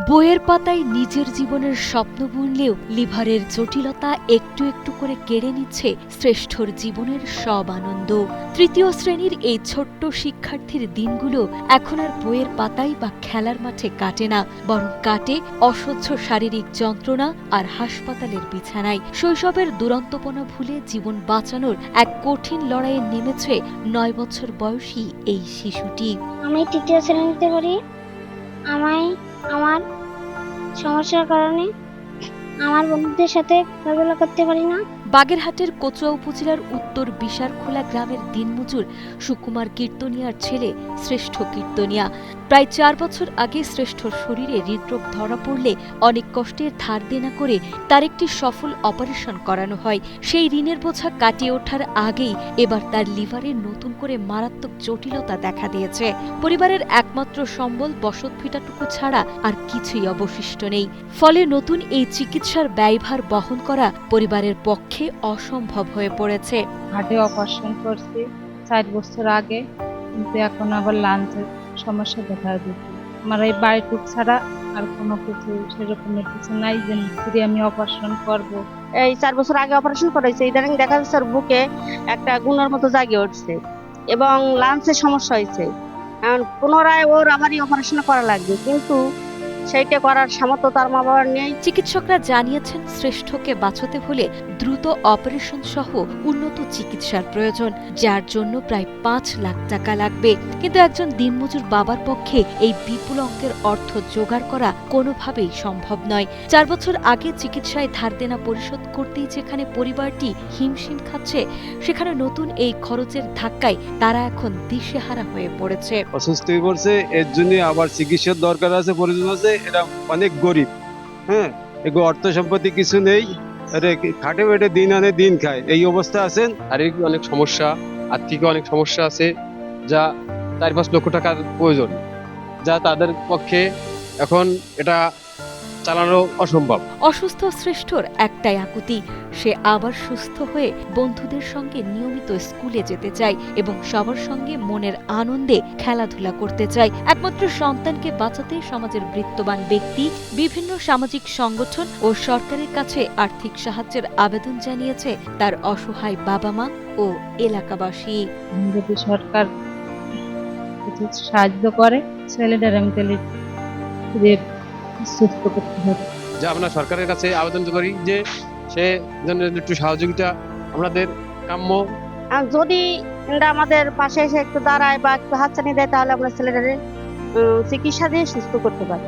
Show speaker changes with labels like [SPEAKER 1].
[SPEAKER 1] বইয়ের পাতায় নিজের জীবনের স্বপ্ন বুনলেও লিভারের জটিলতা একটু একটু করে কেড়ে নিচ্ছে শ্রেষ্ঠর জীবনের সব আনন্দ। তৃতীয় শ্রেণীর এই ছোট্ট শিক্ষার্থীর দিনগুলো এখন আর বইয়ের পাতায় বা খেলার মাঠে কাটে না, বরং কাটে অসহ্য শারীরিক যন্ত্রণা আর হাসপাতালের বিছানায়। শৈশবের দুরন্তপনা ভুলে জীবন বাঁচানোর এক কঠিন লড়াইয়ে নেমেছে 9 বছর বয়সী এই শিশুটি।
[SPEAKER 2] আমি তৃতীয় শ্রেণীতে পড়ি। আমার সমস্যার কারণে আমার বন্ধুদের সাথে খেলাধুলা করতে পারি না।
[SPEAKER 1] বাগেরহাটের কচুয়া উপজেলার উত্তর বিশারখোলা গ্রামের দিনমজুর সুকুমার কীর্তনিয়ার ছেলে শ্রেষ্ঠ কীর্তনিয়া। প্রায় 4 বছর আগে শ্রেষ্ঠর শরীরে হৃদরোগ ধরা পড়লে অনেক কষ্টের ধার দেনা করে তার একটি সফল অপারেশন করানো হয়। সেই ঋণের বোঝা কাটিয়ে ওঠার আগেই এবার তার লিভারে নতুন করে মারাত্মক জটিলতা দেখা দিয়েছে। পরিবারের একমাত্র সম্বল বসত ভিটাটুকু ছাড়া আর কিছুই অবশিষ্ট নেই। ফলে নতুন এই চিকিৎসার ব্যয়ভার বহন করা পরিবারের পক্ষে অসম্ভব হয়ে পড়েছে।
[SPEAKER 3] হার্টে অপারেশন করছি 4 বছর আগে, কিন্তু এখন আবার লাঞ্চের সমস্যা দেখা দিচ্ছে। আমার এই বাড়িটুক ছাড়া আর কোনো কিছু সেরকমের কিছু নাই যে ফিরে আমি অপারেশন করব।
[SPEAKER 4] এই 4 বছর আগে অপারেশন করেছে, ইদানিং দেখা যাচ্ছে ওর বুকে একটা গুনার মতো জাগে উঠছে এবং লাঞ্চের সমস্যা হয়েছে। এখন পুনরায় ওর আবারই অপারেশন করা লাগবে, কিন্তু সেইটা করার সামর্থ্য তার মা বাবার নেই।
[SPEAKER 1] চিকিৎসকরা জানিয়েছেন শ্রেষ্ঠকে বাঁচাতে হলে দ্রুত অপারেশন সহ উন্নত চিকিৎসার প্রয়োজন, যার জন্য প্রায় 5 লাখ টাকা লাগবে। কিন্তু একজন দিনমজুর বাবার পক্ষে এই বিপুল অঙ্কের অর্থ জোগাড় করা কোনোভাবেই সম্ভব নয়। 4 বছর আগে চিকিৎসায় ধার দেনা পরিশোধ করতেই যেখানে পরিবারটি হিমশিম খাচ্ছে, সেখানে নতুন এই খরচের ধাক্কায় তারা এখন দিশেহারা হয়ে পড়েছে।
[SPEAKER 5] অসুস্থ হয়ে পড়ছে, এর জন্য আবার চিকিৎসার দরকার আছে, প্রয়োজন আছে। এরা অনেক গরিব, এগুলো অর্থ সম্পত্তি কিছু নেই, খাটে বেটে দিন আনে দিন খায়, এই অবস্থা আছেন।
[SPEAKER 6] শারীরিক অনেক সমস্যা, আর্থিক অনেক সমস্যা আছে, যা 4-5 লক্ষ টাকার প্রয়োজন, যা তাদের পক্ষে এখন এটা চালানো অসম্ভব।
[SPEAKER 1] অসুস্থ শ্রেষ্ঠর একটাই আকুতি, সে আবার সুস্থ হয়ে বন্ধুদের সঙ্গে নিয়মিত স্কুলে যেতে চায় এবং সবার সঙ্গে মনের আনন্দে খেলাধুলা করতে চায়। একমাত্র সন্তানকে বাঁচাতে সমাজের বৃত্তবান ব্যক্তি, বিভিন্ন সামাজিক সংগঠন ও সরকারের কাছে আর্থিক সাহায্যের আবেদন জানিয়েছে তার অসহায় বাবা মা ও এলাকাবাসী।
[SPEAKER 3] যদি সরকার কিছু সাহায্য করে, ছেলেটার আমি তাহলে ফিরে সুস্থ করতে হবে।
[SPEAKER 6] যা আমরা সরকারের কাছে আবেদন করি যে সে যেন একটু সহযোগিতা আমাদের কাম্য।
[SPEAKER 4] আর যদি এরা আমাদের পাশে এসে একটু দাঁড়ায় বা একটু হাতছানি দেয়, তাহলে আমরা ছেলেটাকে চিকিৎসা দিয়ে সুস্থ করতে পারি।